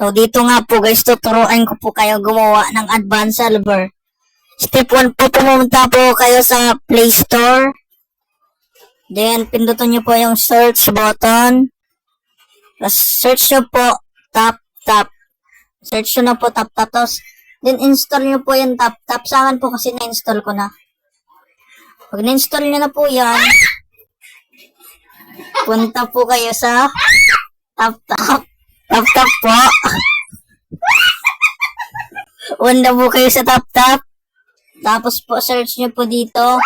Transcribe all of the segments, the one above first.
So, dito nga po guys, tuturuan ko po kayo gumawa ng advanced solver. Step 1 po, pumunta po kayo sa Play Store. Then, pindutin nyo po yung search button. Tapos, search nyo po, tap. Search nyo na po, tap. Tapos, then, install nyo po yung tap. Sa akin po kasi na-install ko na. Pag na-install nyo na po yan, punta po kayo sa tap po. Punta po kayo sa tap. Tapos po, search nyo po dito,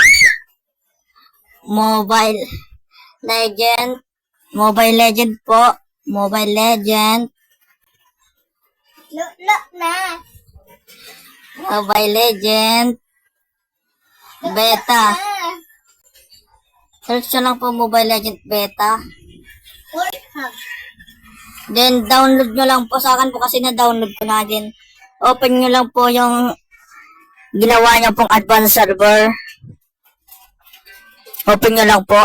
Mobile Legend po. Mobile Legend. Mobile Legend. Beta. Search nyo lang po Mobile Legend Beta. Then, download nyo lang po. Sa akin po kasi na-download ko na din. Open nyo lang po yung ginawa nyo pong advanced server. Open nyo lang po.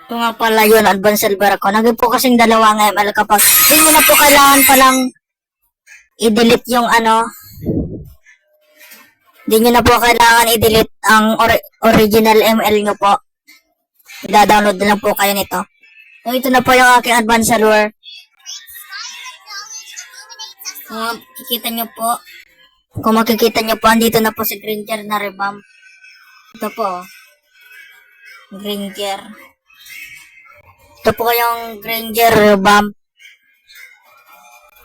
Ito nga pala yun, advanced server ako. Naging po kasing dalawang ML kapag hindi mo na po kailangan palang i-delete yung hindi nyo na po kailangan i-delete ang original ML nyo po. I-download na lang po kayo nito. So, ito na po yung aking advanced server. Makikita nyo po. Kung makikita nyo po, andito na po si Granger na revamp. Ito po. Granger. Ito po yung Granger revamp.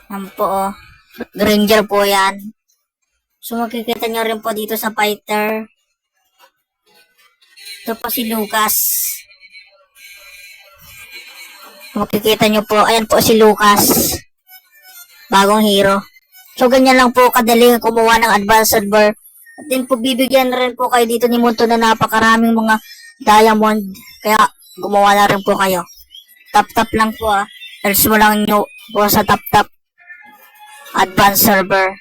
Yan po. Granger po yan. So, makikita nyo rin po dito sa fighter. Ito po si Lucas. Makikita nyo po. Ayan po si Lucas. Bagong hero. So, ganyan lang po kadali kumuha ng advanced server. At din po, bibigyan na rin po kayo dito ni Munto na napakaraming mga diamond. Kaya, gumawa na rin po kayo. Tap lang po Search mo lang nyo po sa tap. Advanced server.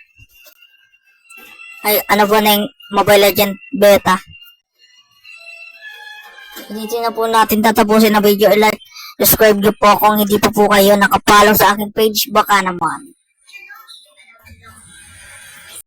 Ay, ano po na yung Mobile Legend Beta. Dito na po natin tatapusin na video. I-like, subscribe nyo po kung hindi po kayo nakapalo sa aking page. Baka naman.